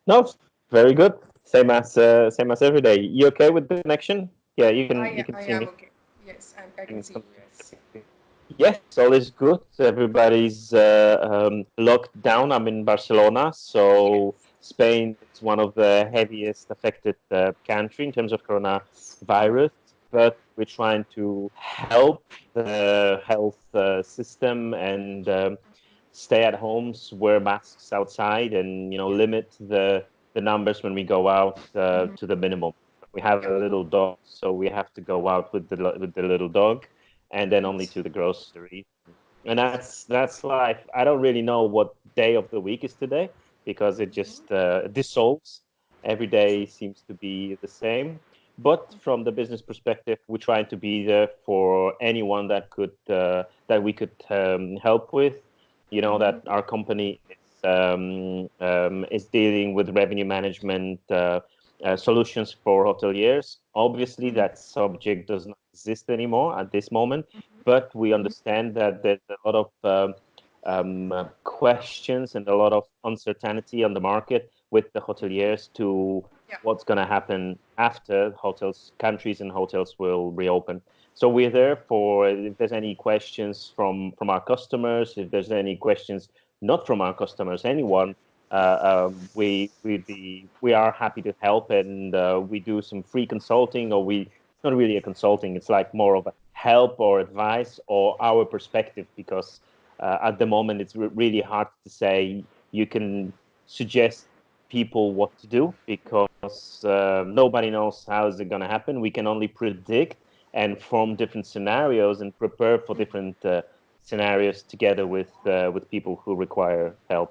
No, very good. Same as every day. You okay with the connection? Yeah, you can I see am me. okay. Yes, I can Getting see you. some Yes. Yes, all is good. Everybody's locked down. I'm in Barcelona, so Yes. Spain is one of the heaviest affected country in terms of coronavirus. But we're trying to help the health system and stay at homes, wear masks outside, and limit the numbers when we go out to the minimum. We have Yeah. a little dog, so we have to go out with the little dog and then only to the grocery. And that's life. I don't really know what day of the week is today because it just dissolves. Every day seems to be the same. But from the business perspective, we're trying to be there for anyone that we could help with. You know that our company is dealing with revenue management solutions for hoteliers. Obviously, that subject does not exist anymore at this moment, but we understand that there's a lot of questions and a lot of uncertainty on the market with the hoteliers to Yeah. what's going to happen after countries and hotels will reopen. So we're there for if there's any questions from our customers, if there's any questions not from our customers, anyone, we are happy to help, and we do some free consulting, or we it's not really a consulting, it's like more of a help or advice or our perspective, because at the moment it's really hard to say you can suggest people what to do, because nobody knows how is it going to happen. We can only predict and form different scenarios and prepare for different scenarios together with people who require help.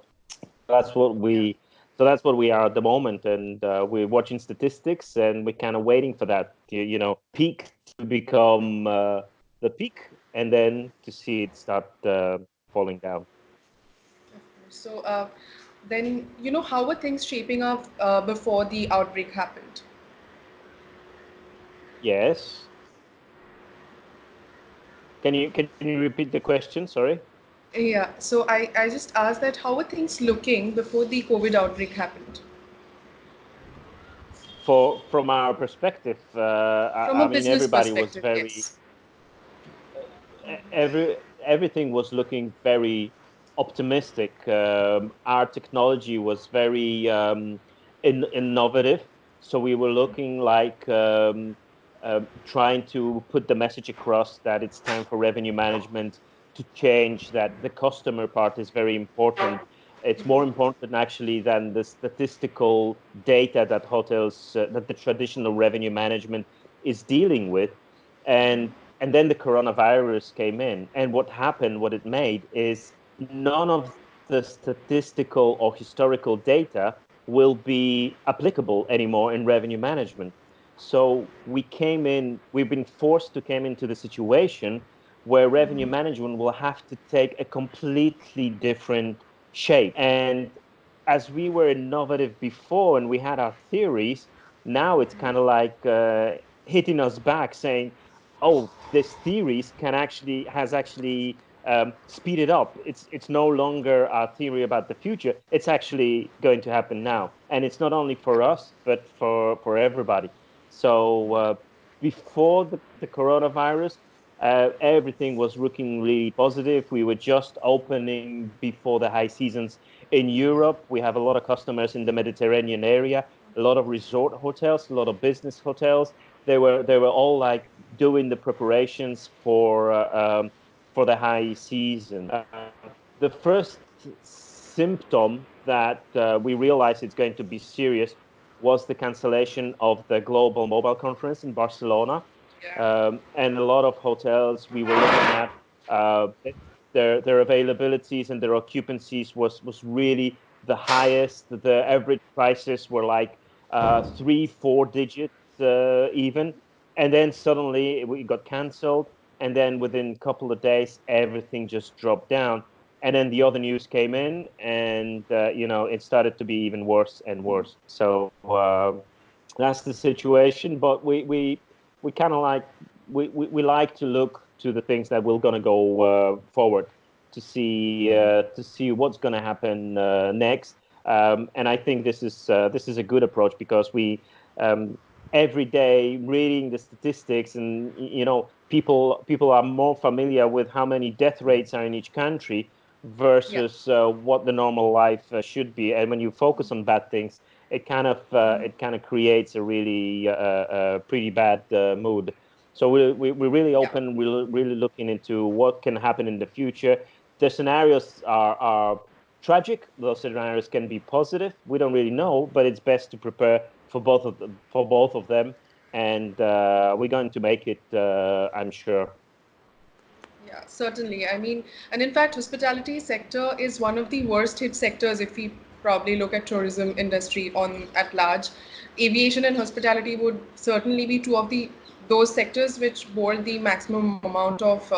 That's what Yeah. we so that's what we are at the moment, and we're watching statistics, and we're kind of waiting for that peak to become the peak, and then to see it start falling down. So then, how were things shaping up before the outbreak happened? Yes. Can you repeat the question? Sorry. Yeah. So I just asked that how were things looking before the COVID outbreak happened? From our perspective, From a I mean, business everybody was perspective, very yes. everything was looking very optimistic. Our technology was very innovative, so we were looking like trying to put the message across that it's time for revenue management to change. That the customer part is very important. It's more important actually than the statistical data that that the traditional revenue management is dealing with, and then the coronavirus came in, and what happened, what it made is none of the statistical or historical data will be applicable anymore in revenue management. So we've been forced to come into the situation where revenue management will have to take a completely different shape. And as we were innovative before and we had our theories, now it's kind of like hitting us back, saying, "Oh, this theories has actually speeded up. It's no longer a theory about the future. It's actually going to happen now, and it's not only for us, but for everybody." So before the coronavirus, everything was looking really positive. We were just opening before the high seasons in Europe. We have a lot of customers in the Mediterranean area, a lot of resort hotels, a lot of business hotels. They were all like doing the preparations for the high season. The first symptom that we realized it's going to be serious was the cancellation of the global mobile conference in Barcelona, Yeah. and a lot of hotels we were looking at. Uh, their availabilities and their occupancies was really the highest. The average prices were like 3-4 digits even, and then suddenly it got cancelled, and then within a couple of days everything just dropped down, and then the other news came in, and it started to be even worse and worse. So that's the situation. But we kind of like we like to look to the things that we're going to go forward to see what's going to happen next. And I think this is a good approach because we every day reading the statistics, and people are more familiar with how many death rates are in each country Yeah. versus what the normal life should be. And when you focus on bad things, it kind of creates a really pretty bad mood. So we're really Yeah. open. We're really looking into what can happen in the future. The scenarios are tragic. Those scenarios can be positive. We don't really know, but it's best to prepare for both of them, and we're going to make it. I'm sure. Yeah, certainly. I mean, and in fact, hospitality sector is one of the worst hit sectors if we probably look at tourism industry on at large. Aviation and hospitality would certainly be two of the those sectors which bore the maximum amount of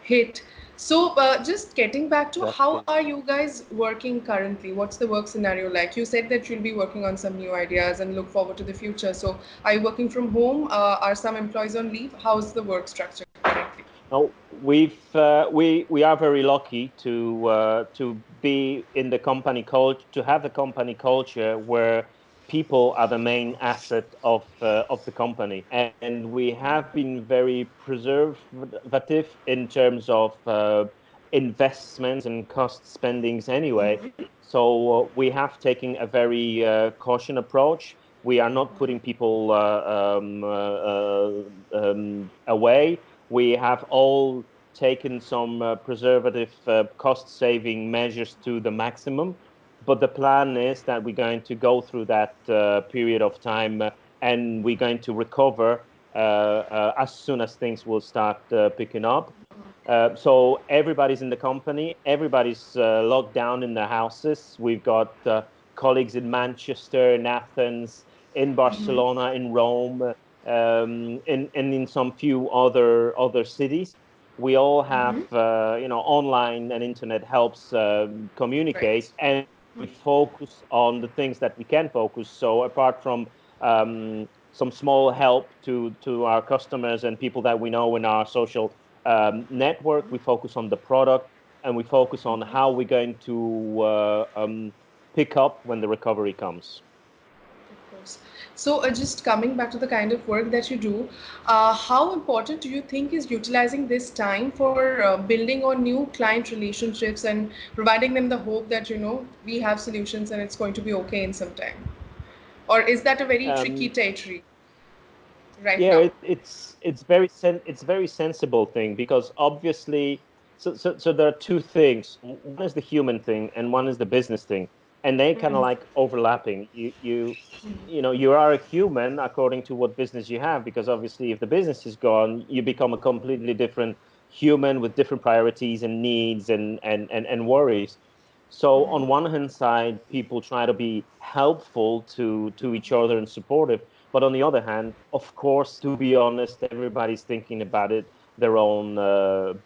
hit. So, just getting back to how Exactly. are you guys working currently? What's the work scenario like? You said that you'll be working on some new ideas and look forward to the future. So, are you working from home? Are some employees on leave? How's the work structure currently? No, we are very lucky to be in the company culture, to have a company culture where people are the main asset of the company, and we have been very preservative in terms of investments and cost spendings anyway. So we have taken a very caution approach. We are not putting people away. We have all taken some preservative cost saving measures to the maximum. But the plan is that we're going to go through that period of time, and we're going to recover as soon as things will start picking up. So everybody's in the company, everybody's locked down in their houses. We've got colleagues in Manchester, in Athens, in Barcelona, in Rome, and in some few other cities. We all have online and internet helps Right. communicate, and we focus on the things that we can focus. So apart from some small help to our customers and people that we know in our social network, we focus on the product, and we focus on how we're going to pick up when the recovery comes. Of course. So, just coming back to the kind of work that you do, how important do you think is utilizing this time for building on new client relationships and providing them the hope that we have solutions and it's going to be okay in some time? Or is that a very tricky Um, territory right Yeah, now? it's very sensible thing because obviously, so there are two things. One is the human thing, and one is the business thing, and they kind of like overlapping. You are a human according to what business you have, because obviously, if the business is gone, you become a completely different human with different priorities and needs and worries. So on one hand side, people try to be helpful to each other and supportive, but on the other hand, of course, to be honest, everybody's thinking about their own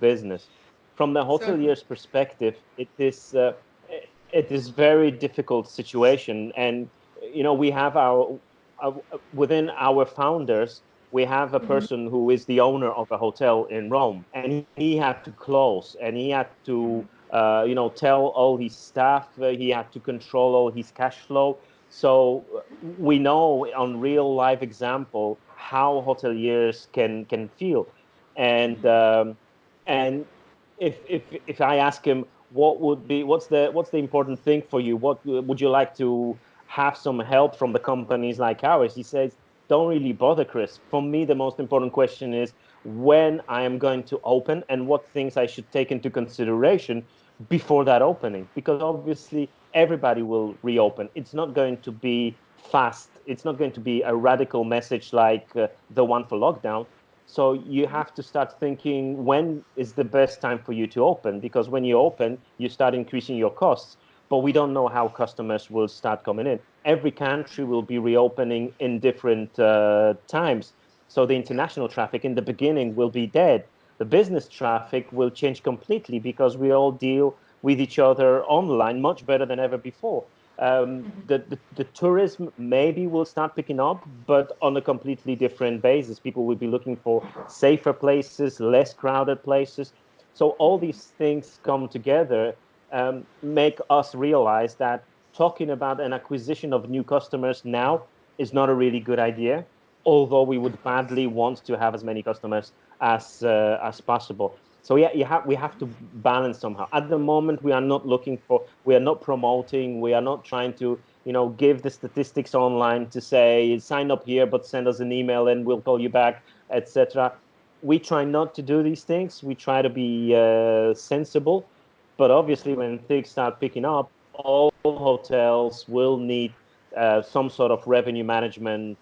business. From the Certainly. hotelier's perspective, it is very difficult situation, and we have within our founders, we have a person who is the owner of a hotel in Rome, and he had to close, and he had to tell all his staff, he had to control all his cash flow. So we know on real life example how hoteliers can feel, and and if I ask him what's the important thing for you, what would you like to have some help from the companies like ours, he says, don't really bother, Chris. For me, the most important question is when I am going to open and what things I should take into consideration before that opening, because obviously everybody will reopen. It's not going to be fast. It's not going to be a radical message like the one for lockdown. So you have to start thinking when is the best time for you to open, because when you open, you start increasing your costs. But we don't know how customers will start coming in. Every country will be reopening in different times. So the Yeah. international traffic in the beginning will be dead. The business traffic will change completely because we all deal with each other online much better than ever before. The tourism maybe will start picking up, but on a completely different basis. People will be looking for safer places, less crowded places. So all these things come together, make us realize that talking about an acquisition of new customers now is not a really good idea, although we would Of course. badly want to have as many customers as possible. So yeah, we have to balance somehow. At the moment, we are not promoting, we are not trying to, give the statistics online to say sign up here, but send us an email and we'll call you back, etc. We try not to do these things. We try to be sensible, but obviously, when things start picking up, all hotels will need some sort of revenue management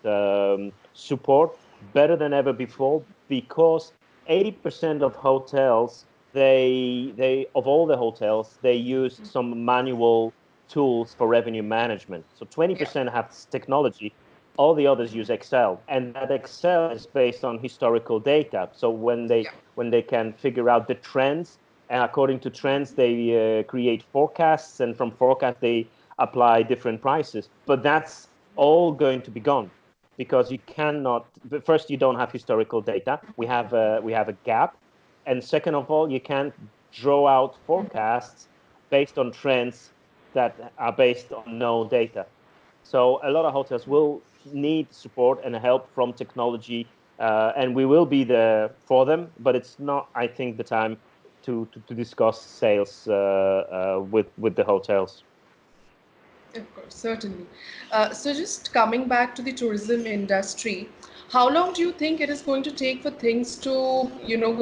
support better than ever before, because 80% of hotels, they of all the hotels, they use some manual tools for revenue management. So Yeah. 20% have technology, all the others use Excel, and that Excel is based on historical data. So Yeah. when they can figure out the trends, and according to trends, they create forecasts, and from forecasts they apply different prices. But that's all going to be gone, because you cannot. First, you don't have historical data. We have a gap, and second of all, you can't draw out forecasts based on trends that are based on no data. So a lot of hotels will need support and help from technology, and we will be there for them. But it's not, I think, the time to discuss sales with the hotels. Of course, certainly. So just coming back to the tourism industry, how long do you think it is going to take for things to,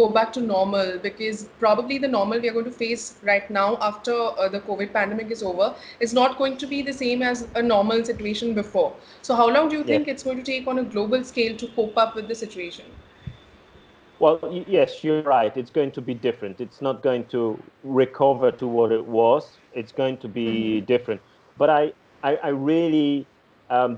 go back to normal? Because probably the normal we are going to face right now after the COVID pandemic is over is not going to be the same as a normal situation before. So how long do you Yes. think it's going to take on a global scale to cope up with the situation? Well, yes, you're right. It's going to be different. It's not going to recover to what it was. It's going to be different. But I really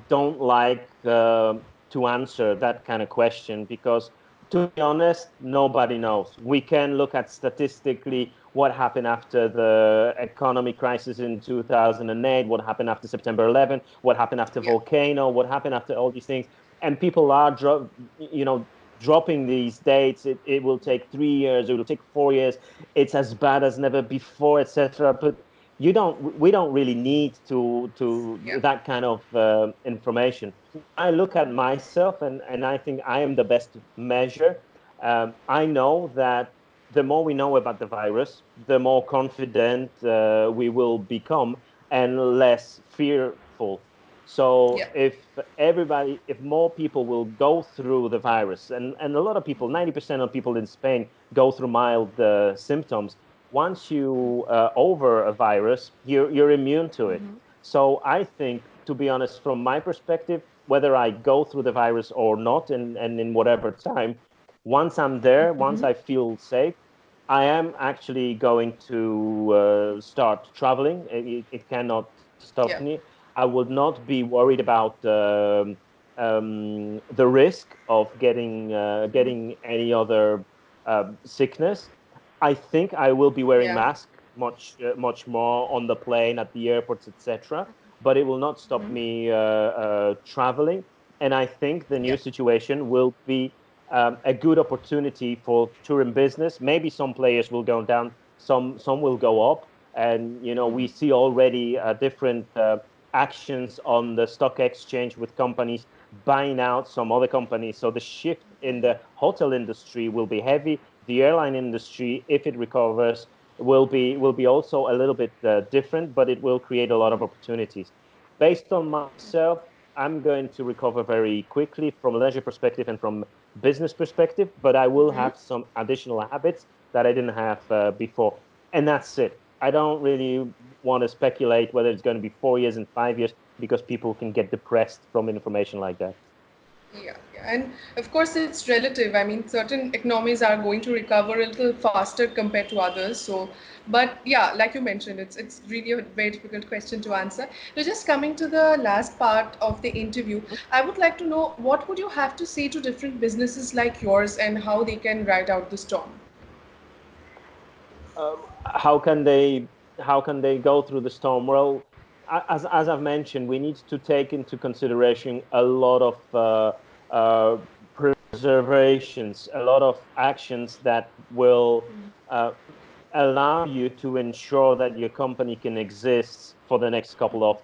don't like to answer that kind of question, because, to be honest, nobody knows. We can look at statistically what happened after the economic crisis in 2008, what happened after September 11, what happened after Yeah. volcano, what happened after all these things, and people are, dropping these dates. It will take 3 years, it will take 4 years, it's as bad as never before, etc. But we don't really need to Yeah. that kind of information. I look at myself, and I think I am the best measure. I know that the more we know about the virus, the more confident we will become, and less fearful. So Yeah. if more people will go through the virus, and a lot of people, 90% of people in Spain go through mild symptoms. Once you over a virus, you're immune to it. So I think, to be honest, from my perspective, whether I go through the virus or not, and in whatever time, once I'm there, once I feel safe, I am actually going to start traveling. It cannot stop Yeah. me. I would not be worried about the risk of getting any other sickness. I think I will be wearing Yeah. mask much more on the plane, at the airports, etc. But it will not stop me traveling. And I think the Yeah. new situation will be a good opportunity for touring business. Maybe some players will go down, some will go up, and we see already different actions on the stock exchange with companies buying out some other companies. So the shift in the hotel industry will be heavy. The airline industry, if it recovers, will be also a little bit different, but it will create a lot of opportunities. Based on myself, I'm going to recover very quickly from a leisure perspective and from business perspective, but I will have some additional habits that I didn't have before, and that's it. I don't really want to speculate whether it's going to be 4 years and 5 years, because people can get depressed from information like that. Yeah, yeah, and of course it's relative. I mean, certain economies are going to recover a little faster compared to others. So, but yeah, like you mentioned, it's really a very difficult question to answer. So, just coming to the last part of the interview, I would like to know what would you have to say to different businesses like yours and how they can ride out the storm. How can they go through the storm? Well, as I've mentioned, we need to take into consideration a lot of uh, preservations, a lot of actions that will uh, allow you to ensure that your company can exist for the next couple of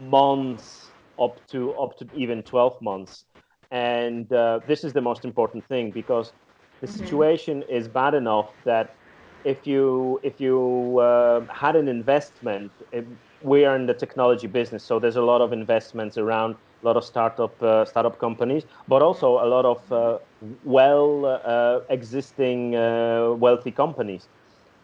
months, up to even 12 months. And this is the most important thing, because the situation is bad enough that if you had an investment, we are in the technology business, so there's a lot of investments around, a lot of startup companies, but also a lot of existing wealthy companies.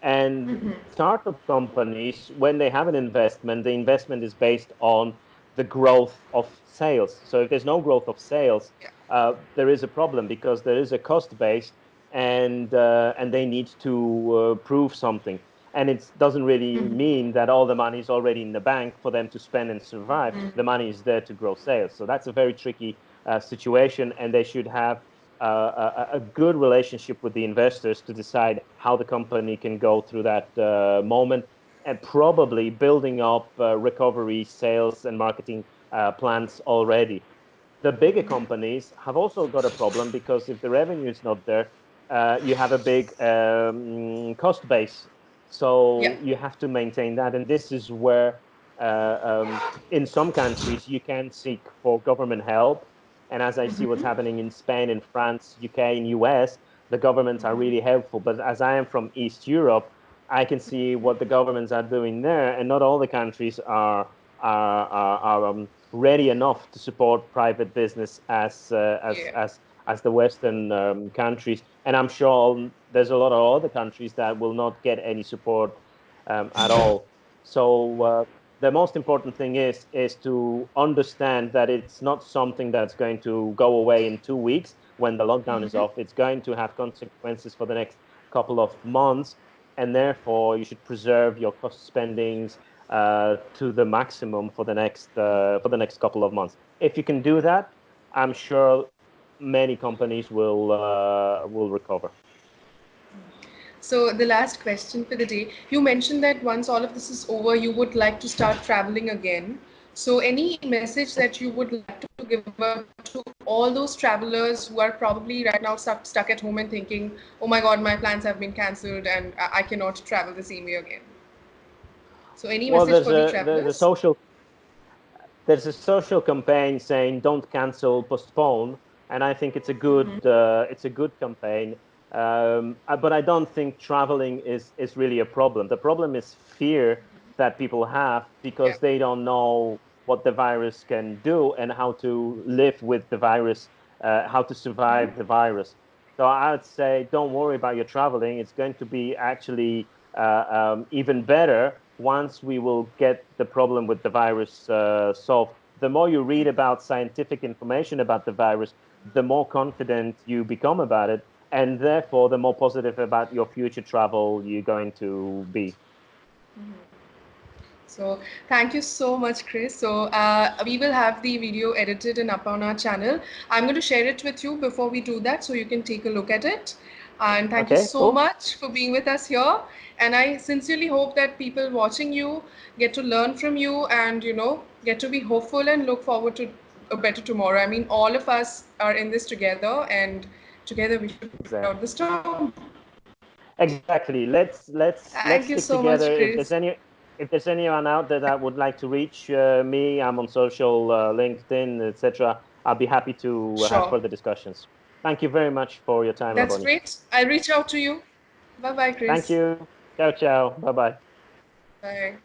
And startup companies, when they have an investment, the investment is based on the growth of sales. So if there's no growth of sales, there is a problem, because there is a cost base, and they need to prove something. And it doesn't really mean that all the money is already in the bank for them to spend and survive. The money is there to grow sales. So that's a very tricky situation, and they should have a good relationship with the investors to decide how the company can go through that moment, and probably building up recovery, sales, and marketing plans already. The bigger companies have also got a problem, because if the revenue is not there, you have a big cost base. So Yeah. you have to maintain that. And this is where, in some countries, you can seek for government help. And as I see what's happening in Spain, in France, UK, and US, the governments are really helpful. But as I am from East Europe, I can see what the governments are doing there, and not all the countries are ready enough to support private business Yeah. as the Western countries. And I'm sure there's a lot of other countries that will not get any support at all. So the most important thing is to understand that it's not something that's going to go away in 2 weeks when the lockdown is off. It's going to have consequences for the next couple of months, and therefore you should preserve your cost spendings to the maximum for the next couple of months. If you can do that, I'm sure many companies will recover. So the last question for the day, you mentioned that once all of this is over, you would like to start traveling again. So any message that you would like to give to all those travelers who are probably right now stuck at home and thinking, oh my God, my plans have been cancelled and I cannot travel the same way again. So any Well, message there's for the a there's a travelers? social there's a social campaign saying don't cancel, postpone, and I think it's a good campaign. But I don't think traveling is really a problem. The problem is fear that people have, Yeah. because they don't know what the virus can do and how to live with the virus, how to survive the virus. So I would say don't worry about your traveling. It's going to be actually even better once we will get the problem with the virus solved. The more you read about scientific information about the virus, the more confident you become about it, and therefore the more positive about your future travel you're going to be. So thank you so much, Chris. So we will have the video edited and up on our channel. I'm going to share it with you before we do that, so you can take a look at it. And thank you Okay, so cool. much for being with us here. And I sincerely hope that people watching you get to learn from you and get to be hopeful and look forward to a better tomorrow. I mean, all of us are in this together, and together we should put out the Exactly. storm. Exactly. Let's Thank you stick so together. much, Chris. If there's anyone out there that would like to reach me, I'm on social, LinkedIn, etc. I'll be happy to have Sure. further discussions. Thank you very much for your time, That's Lavoni. great. I'll reach out to you. Bye bye, Thank Chris. you. Ciao, ciao. Bye bye. Bye.